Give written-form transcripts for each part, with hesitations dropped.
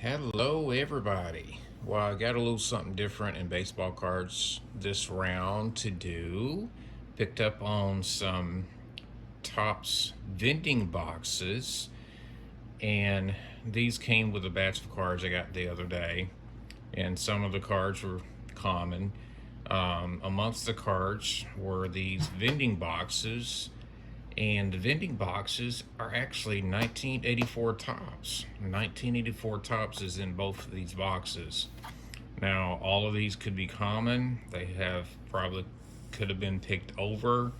Hello, everybody. Well, I got a little something different in baseball cards this round to do. Picked up on some Topps vending boxes, and these came with a batch of cards I got the other day, and some of the cards were common. Amongst the cards were these vending boxes, and the vending boxes are actually 1984 Topps. 1984 Topps is in both of these boxes. Now, all of these could be common. They have probably could have been picked over.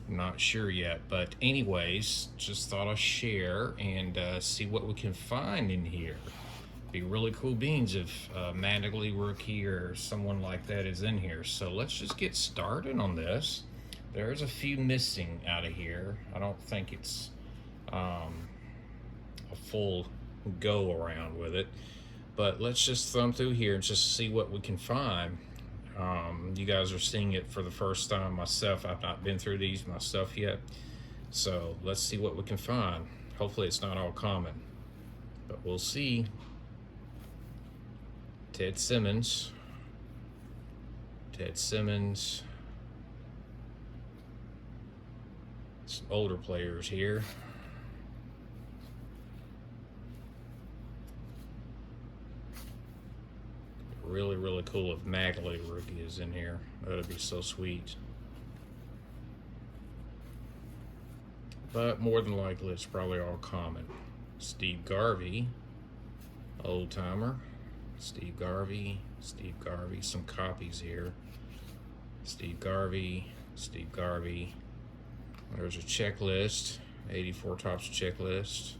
I'm not sure yet. But anyways, just thought I'd share and see what we can find in here. Be really cool beans if Mattingly rookie or someone like that is in here. So let's just get started on this. There's a few missing out of here. I don't think it's a full go around with it, but let's just thumb through here and just see what we can find. You guys are seeing it for the first time. Myself, I've not been through these myself yet, so let's see what we can find. Hopefully it's not all common, but we'll see. Ted Simmons. Some older players here. Really cool if Mattingly rookie is in here. That'd be so sweet. But more than likely, it's probably all common. Steve Garvey, old timer. Steve Garvey, some copies here. Steve Garvey. There's a checklist, 84 Topps checklist.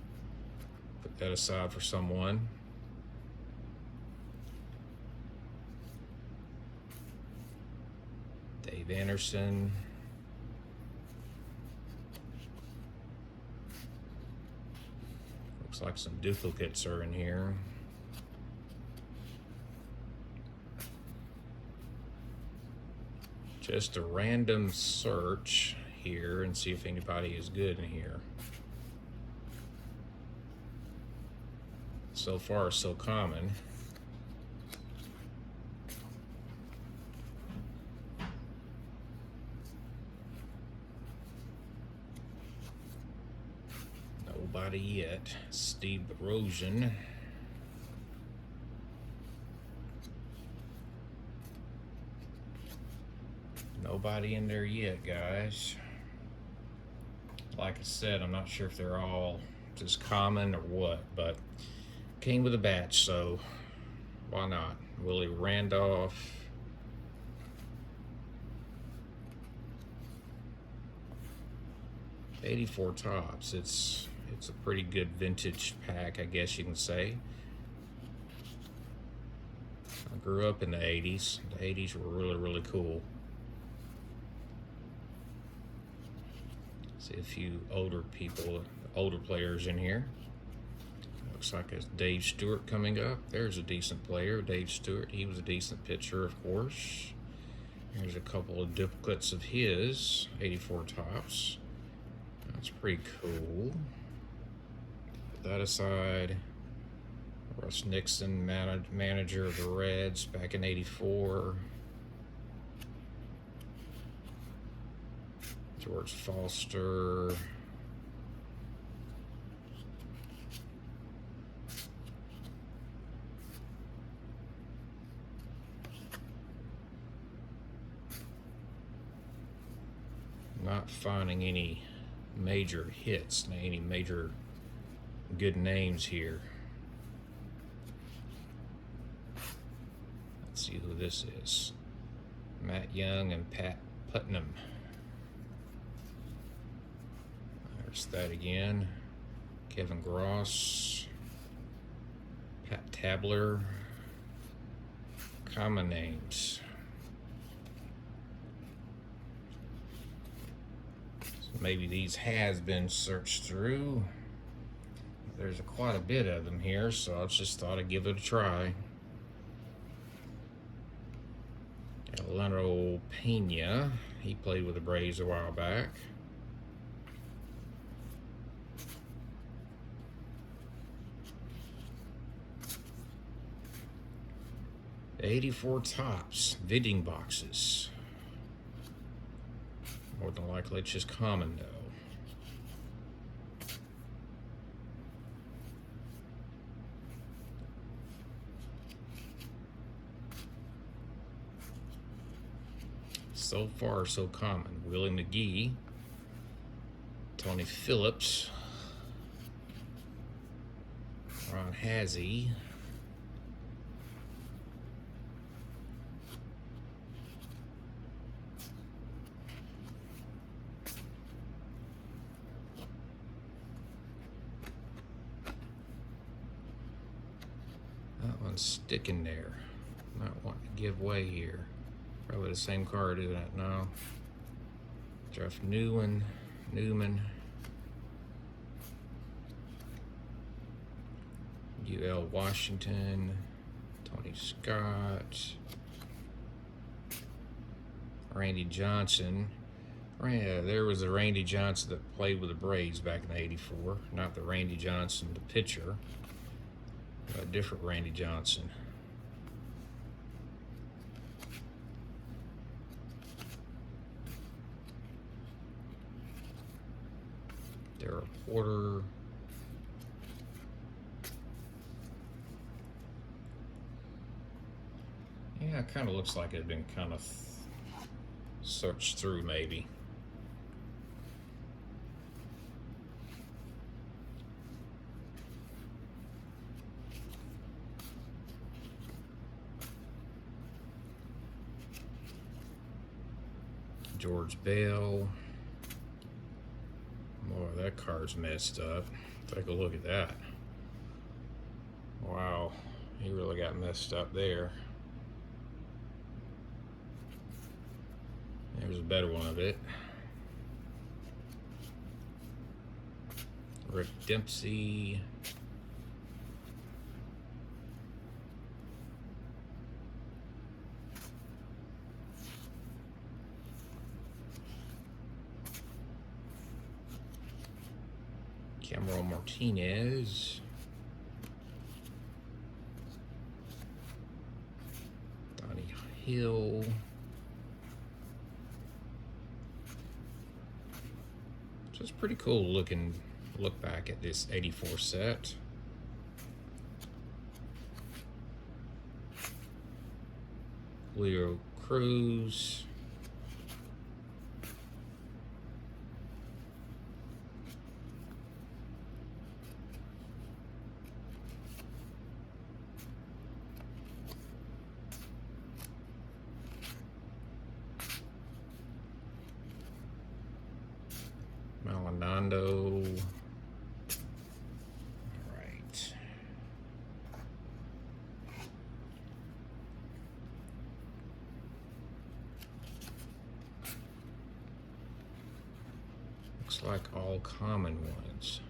Put that aside for someone. Dave Anderson. Looks like some duplicates are in here. Just a random search here and see if anybody is good in here. So far, so common. Nobody yet. Steve Rosen. Nobody in there yet, guys. Like I said, I'm not sure if they're all just common or what, but came with a batch, so why not? Willie Randolph. '84 Topps. It's a pretty good vintage pack, I guess you can say. I grew up in the 80s. The 80s were really cool. See a few older players in here. Looks like it's Dave Stewart coming up. There's a decent player, Dave Stewart. He was a decent pitcher, of course. There's a couple of duplicates of his, 84 Topps. That's pretty cool. Put that aside. Russ Nixon, manager of the Reds back in '84. George Foster. Not finding any major hits, any major good names here. Let's see who this is. Matt Young and Pat Putnam. There's that again. Kevin Gross. Pat Tabler. Common names. So maybe these has been searched through. There's quite a bit of them here, so I just thought I'd give it a try. Leno Pena. He played with the Braves a while back. 84 tops, vending boxes. More than likely it's just common though. So far, so common. Willie McGee, Tony Phillips, Ron Hazy, that one's sticking there. Not wanting to give way here. Probably the same card, isn't it? No. Jeff Newman, UL Washington, Tony Scott, Randy Johnson. There was the Randy Johnson that played with the Braves back in '84, not the Randy Johnson, the pitcher. A different Randy Johnson. Darryl Porter. Yeah, it kind of looks like it had been kind of searched through, maybe. George Bell. Boy, that card's messed up. Take a look at that. Wow, he really got messed up there. There's a better one of it. Rick Dempsey. Cameron Martinez. Donnie Hill. So it's pretty cool looking. Look back at this '84 set. Leo Cruz. Maldonado. All right. Looks like all common ones.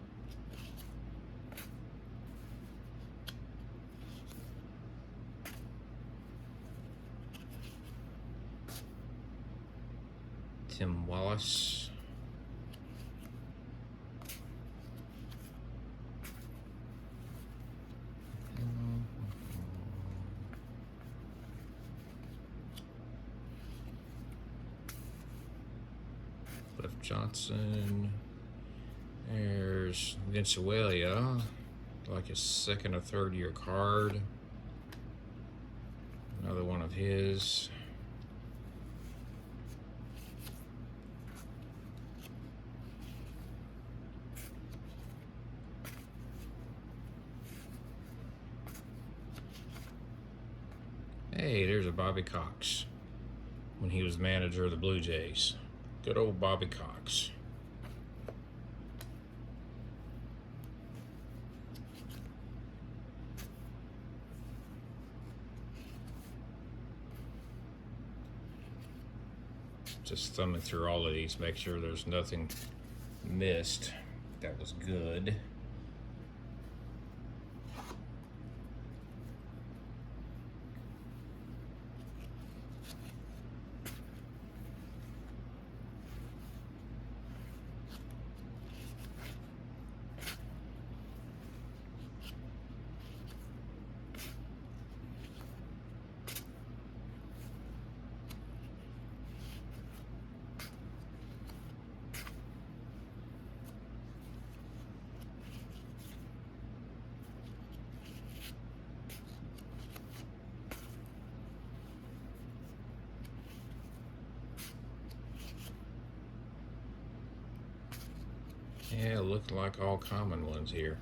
Tim Wallace. Cliff Johnson. There's Venezuela, like a second or third year card. Another one of his. Hey, there's a Bobby Cox when he was manager of the Blue Jays. Good old Bobby Cox. Just thumbing through all of these, make sure there's nothing missed. That was good. Yeah, look like all common ones here.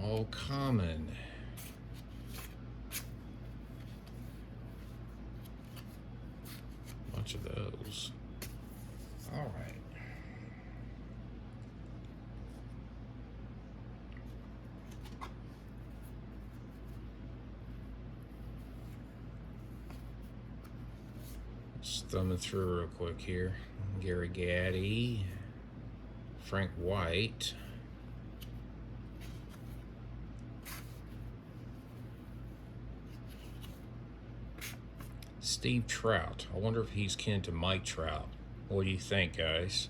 All common. Bunch of those. All right. Just thumbing through real quick here. Gary Gaddy, Frank White, Steve Trout. I wonder if he's kin to Mike Trout. What do you think, guys?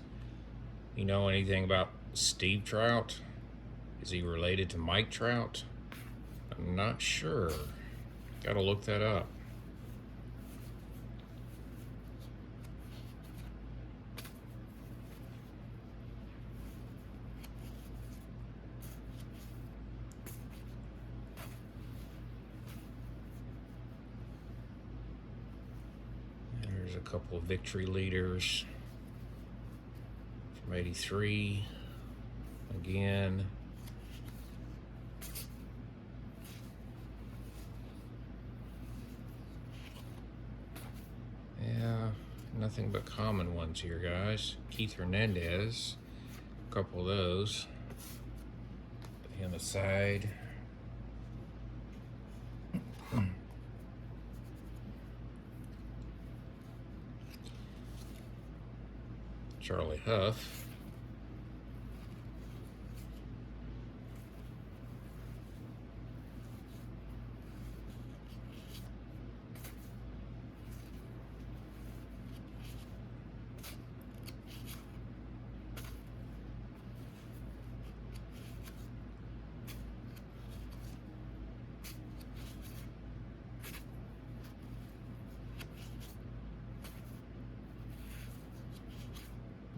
You know anything about Steve Trout? Is he related to Mike Trout? I'm not sure. Gotta look that up. There's a couple of victory leaders from 83. Again. Yeah, nothing but common ones here, guys. Keith Hernandez, a couple of those. Put him aside. Charlie Huff.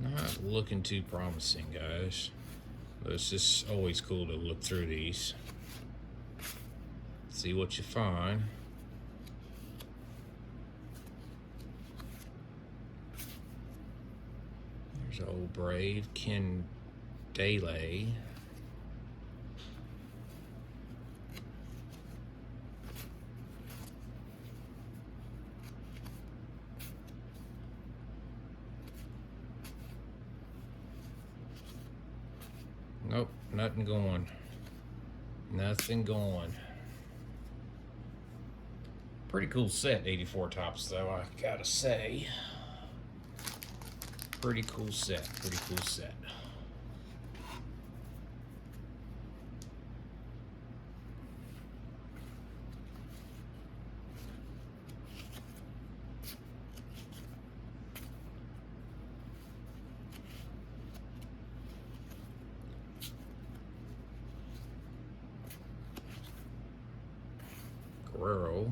Not looking too promising, guys. But it's just always cool to look through these. See what you find. There's an old Brave, Ken Daylay. Nope, nothing going. Nothing going. Pretty cool set, 84 tops, though, I gotta say. Pretty cool set, pretty cool set. Guerrero.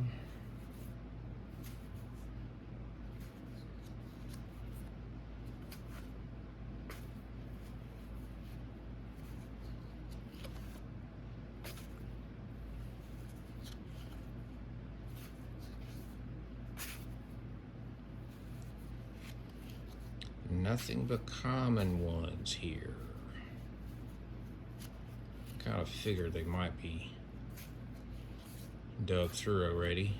Nothing but common ones here. Kind of figured they might be dug through already.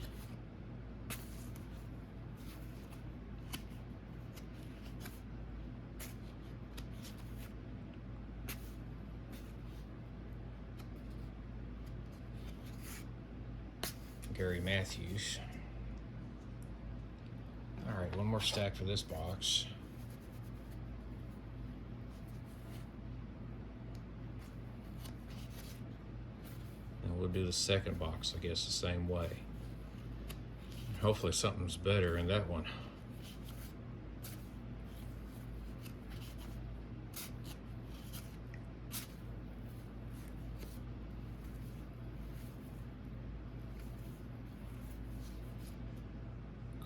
Gary Matthews. All right, one more stack for this box. We'll do the second box, I guess, the same way. Hopefully something's better in that one.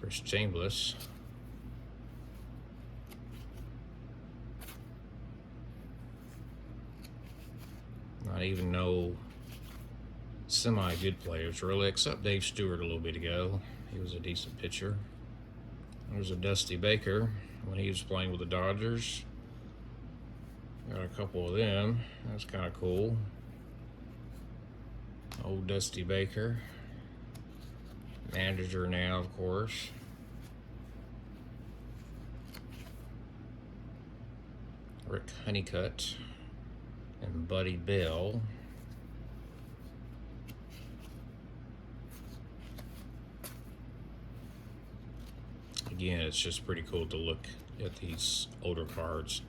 Chambliss. Not even no semi-good players, really, except Dave Stewart a little bit ago. He was a decent pitcher. There's a Dusty Baker when he was playing with the Dodgers. Got a couple of them. That's kind of cool. Old Dusty Baker. Manager now, of course. Rick Honeycutt and Buddy Bell. Again, it's just pretty cool to look at these older cards.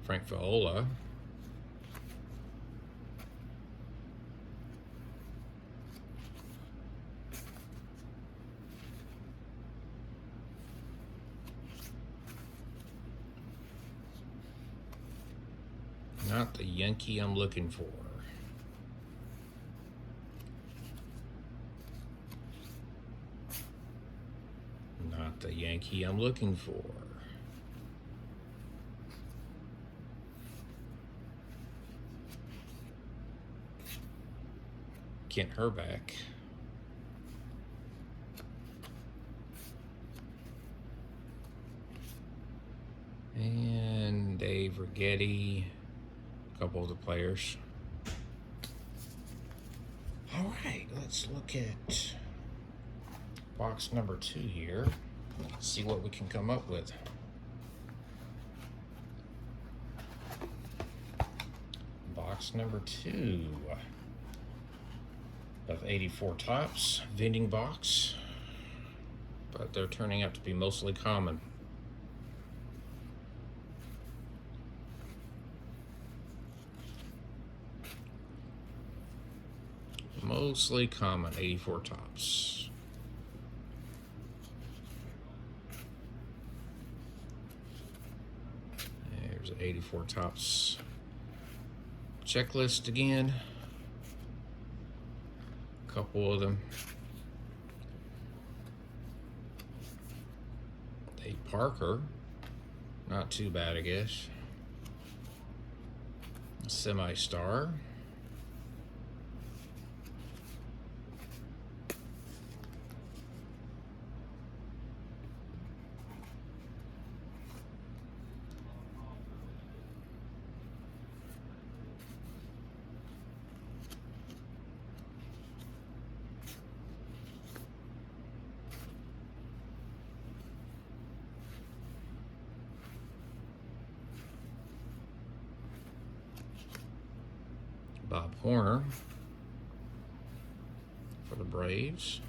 Frank Viola. Not the Yankee I'm looking for. Not the Yankee I'm looking for. Kent Herbeck. And Dave Righetti. A couple of the players. All right, let's look at box number 2 here. Let's see what we can come up with. Box number 2 of 84 tops, vending box, but they're turning out to be mostly common. Mostly common 84 tops. There's 84 tops checklist again. A couple of them. A Parker, not too bad, I guess. Semi-star. Bob Horner for the Braves.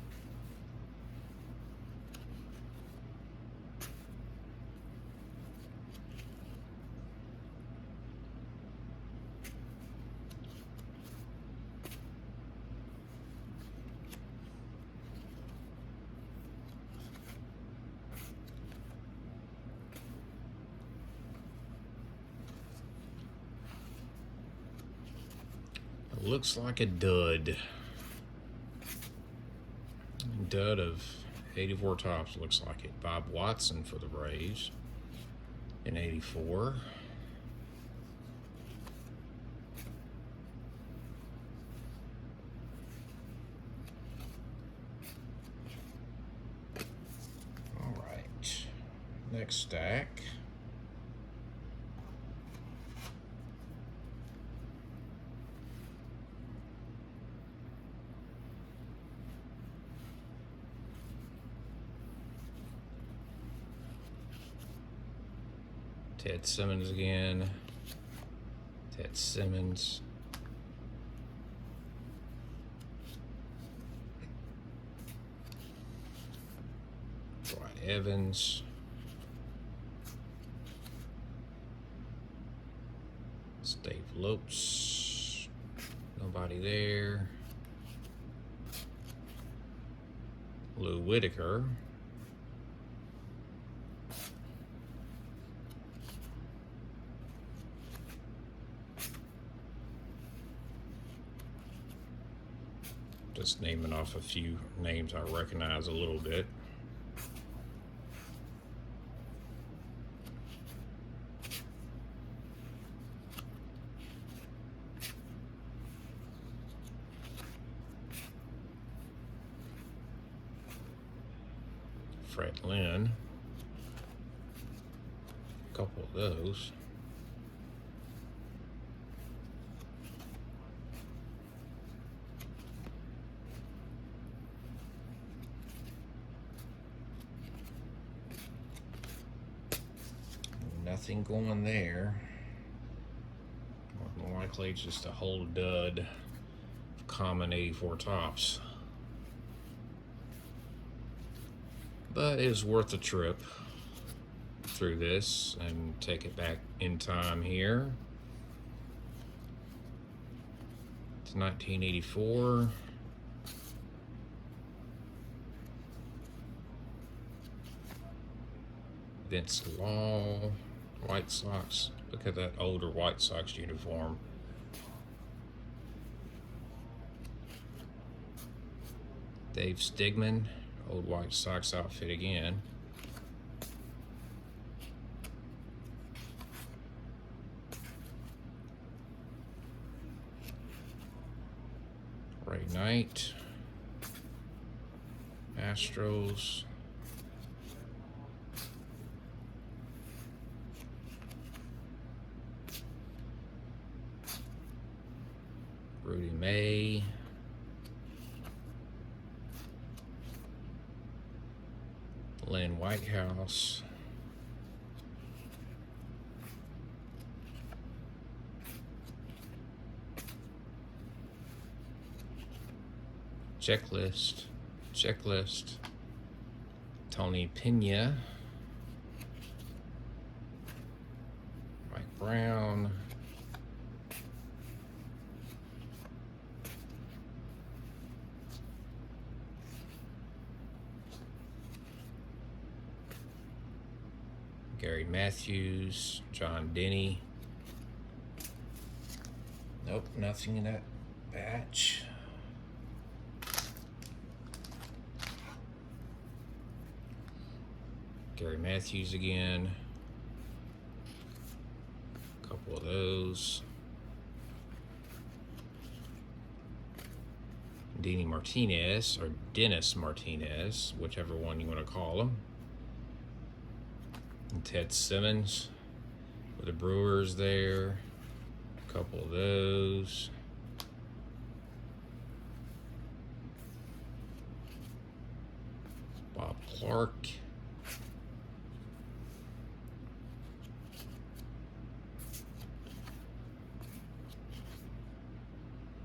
Looks like a dud. Dud of 84 tops, looks like it. Bob Watson for the Braves in 84. All right, next stack. Ted Simmons again. Ted Simmons. Dwight Evans. Dave Lopes. Nobody there. Lou Whitaker. Just naming off a few names I recognize a little bit. Fred Lynn. A couple of those. Nothing going there. More than likely it's just a whole dud of common 84 tops. But it was worth the trip through this and take it back in time here. It's 1984. Vince Law, White Sox. Look at that older White Sox uniform. Dave Stigman, old White Sox outfit again. Ray Knight, Astros. Rudy May. Lynn Whitehouse. Checklist. Tony Pena. Mike Brown. Gary Matthews, John Denny. Nope, nothing in that batch. Gary Matthews again. A couple of those. Denny Martinez, or Dennis Martinez, whichever one you want to call him. And Ted Simmons with the Brewers there. A couple of those. Bob Clark.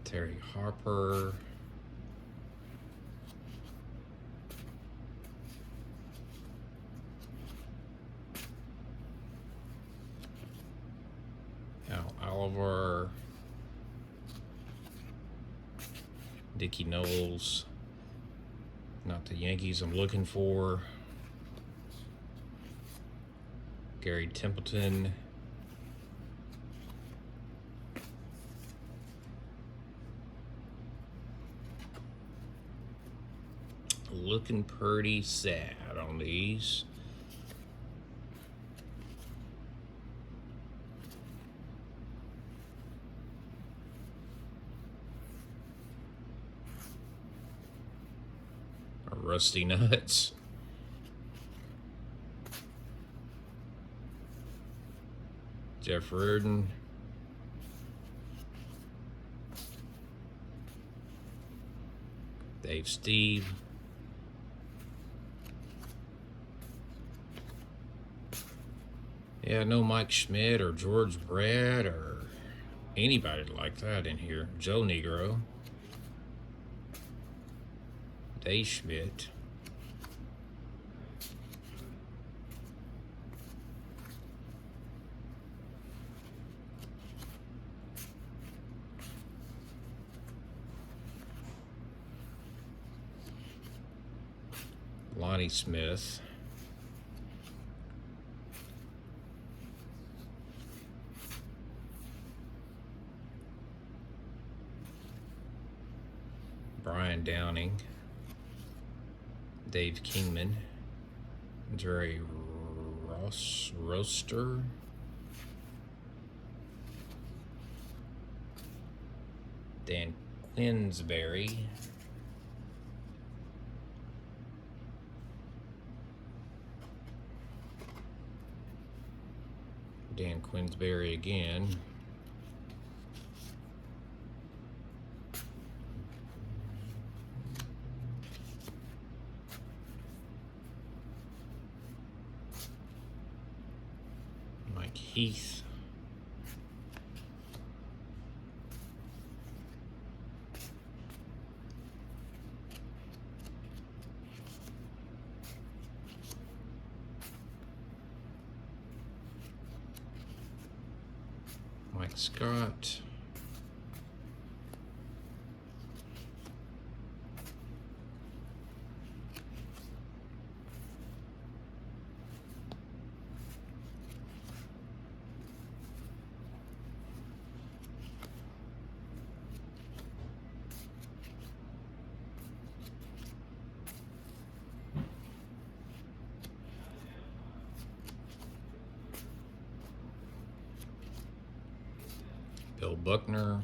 Terry Harper. Al Oliver. Dickie Knowles. Not the Yankees I'm looking for. Gary Templeton. Looking pretty sad on these. Rusty Nuts. Jeff Reardon. Dave Steve. Yeah, no Mike Schmidt or George Brett or anybody like that in here. Joe Negro. Dave Schmidt. Lonnie Smith. Brian Downing, Dave Kingman, Jerry Roaster, Dan Quinsbury, Dan Quinsbury again, Mike Heath, Mike Scott, Bill Buckner,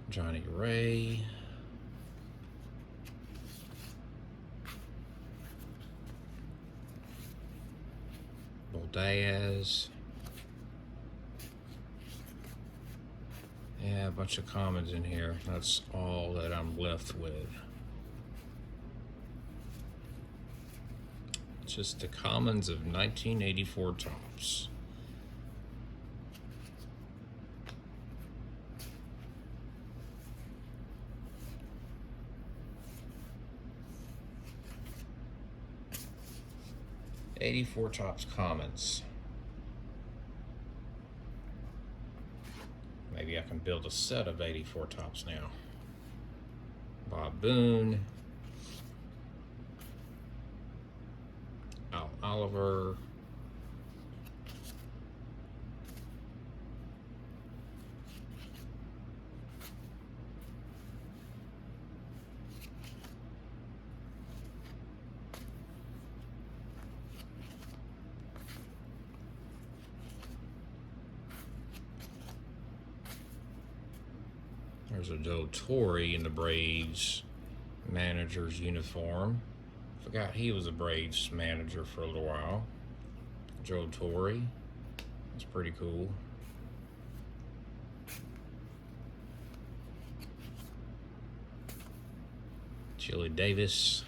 Johnny Ray, Bull Diaz. Yeah, a bunch of commons in here. That's all that I'm left with. Just the commons of 1984 Topps. '84 Topps commons. Maybe I can build a set of 84 Topps now. Bob Boone, Al Oliver, there's a Joe Torre in the Braves manager's uniform. Forgot he was a Braves manager for a little while. Joe Torre. That's pretty cool. Chili Davis.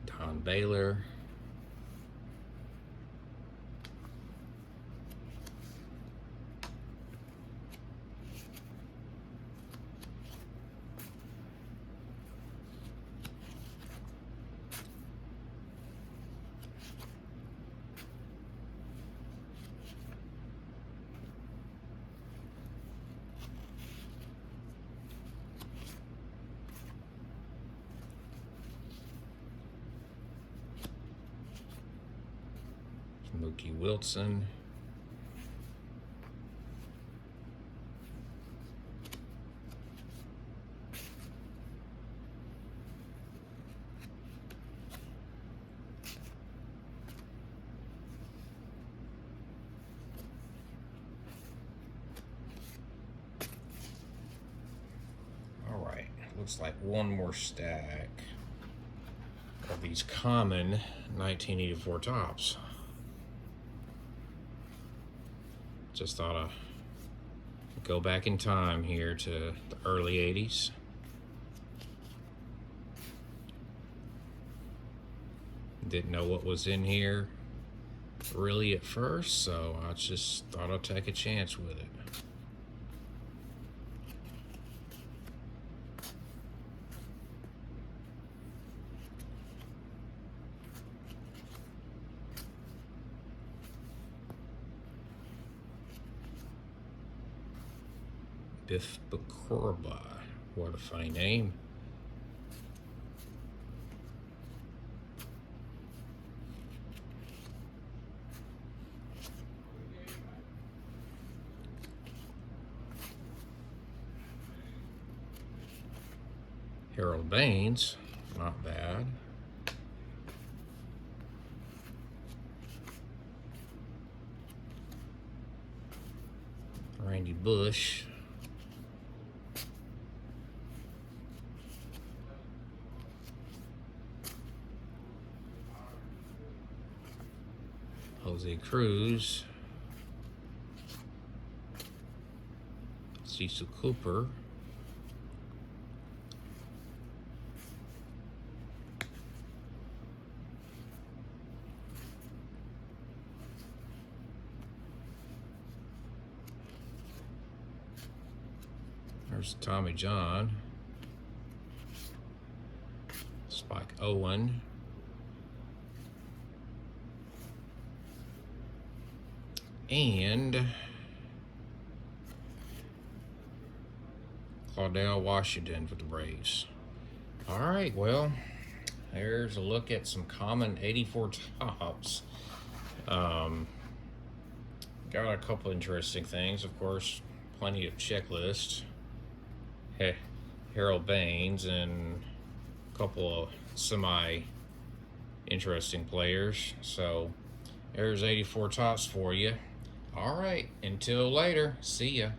Don Baylor. Mookie Wilson. All right, looks like one more stack of these common 1984 Topps. Just thought I'd go back in time here to the early 80s. Didn't know what was in here really at first, so I just thought I'd take a chance with it. Biff Bakurba. What a funny name. Harold Baines, not bad. Randy Bush. Jose Cruz. Cecil Cooper. There's Tommy John. Spike Owen. And Claudell Washington for the Braves. All right, well, there's a look at some common 84 tops. Got a couple interesting things, of course, plenty of checklists. Harold Baines and a couple of semi-interesting players. So there's 84 tops for you. All right, until later, see ya.